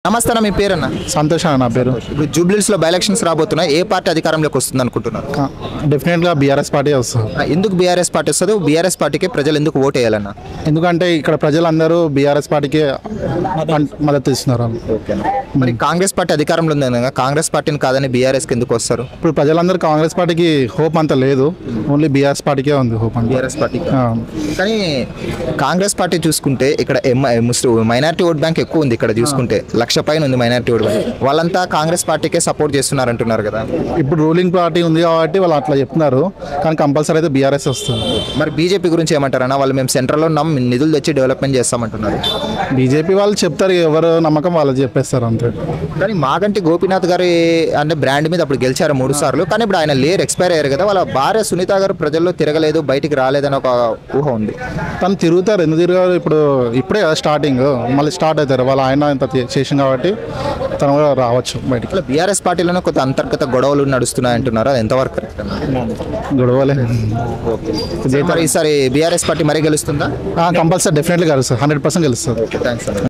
నమస్తే అన్న, మీ పేరన్న? సంతోష్ అన్న నా పేరు. ఇప్పుడు జూబ్లీస్లో బై ఎలక్షన్స్ రాబోతున్నాయి. ఏ పార్టీ అధికారంలోకి వస్తుంది అనుకుంటున్నారు? డెఫినెట్గా బీఆర్ఎస్ పార్టీ వస్తుంది. ఎందుకు బీఆర్ఎస్ పార్టీ వస్తుంది? బీఆర్ఎస్ పార్టీకి ప్రజలు ఎందుకు ఓటు వేయాలన్న? ఎందుకంటే ఇక్కడ ప్రజలందరూ బీఆర్ఎస్ పార్టీకి మద్దతు ఇస్తున్నారు. మరి కాంగ్రెస్ పార్టీ అధికారంలో ఉంది కదా, కాంగ్రెస్ పార్టీని కాదని బీఆర్ఎస్కి ఎందుకు వస్తారు? ఇప్పుడు ప్రజలందరూ కాంగ్రెస్ పార్టీకి హోప్ అంత లేదు, ఓన్లీ బీఆర్ఎస్ పార్టీకే ఉంది హోప్ అంత. బీఆర్ఎస్ పార్టీ కానీ కాంగ్రెస్ పార్టీ చూసుకుంటే ఇక్కడ మైనారిటీ ఓట్ బ్యాంక్ ఎక్కువ ఉంది. ఇక్కడ చూసుకుంటే 1,00,000 పైన ఉంది మైనారిటీ ఓట్ బ్యాంక్. వాళ్ళంతా కాంగ్రెస్ పార్టీకే సపోర్ట్ చేస్తున్నారు అంటున్నారు కదా. ఇప్పుడు రూలింగ్ పార్టీ ఉంది కాబట్టి వాళ్ళు అట్లా చెప్తున్నారు, కానీ కంపల్సరీ అయితే బీఆర్ఎస్ వస్తుంది. మరి బీజేపీ గురించి ఏమంటారన్నా? వాళ్ళు మేము సెంట్రల్లో ఉన్నాం, నిధులు తెచ్చి డెవలప్మెంట్ చేస్తామంటున్నారు. బీజేపీ వాళ్ళు చెప్తారు, ఎవరు నమ్మకం వాళ్ళు చెప్పేస్తారు అంతే. కానీ మాగంటి గోపీనాథ్ గారి అంటే బ్రాండ్ మీద అప్పుడు గెలిచారు 3 సార్లు, కానీ ఇప్పుడు ఆయన లేరు, ఎక్స్పైర్ అయ్యారు కదా. వాళ్ళ భార్య సునీత గారు ప్రజల్లో తిరగలేదు, బయటికి రాలేదని ఒక ఊహ ఉంది. తను తిరుగుతారు, ఎందుకు తిరగారు? ఇప్పుడే కదా స్టార్టింగ్, మళ్ళీ స్టార్ట్ అవుతారు. వాళ్ళ ఆయన ఇంత చేసింది కాబట్టి తను కూడా రావచ్చు బయటికి. బీఆర్ఎస్ పార్టీలోనే కొంత అంతర్గత గొడవలు నడుస్తున్నాయి అంటున్నారు, అది ఎంతవరకు కరెక్ట్? గొడవలే. మరి ఈసారి బీఆర్ఎస్ పార్టీ మరీ గెలుస్తుందా? కంపల్సరీ డెఫినెట్లీ గెలుస్తుంది, 100% గెలుస్తుంది. థ్యాంక్స్.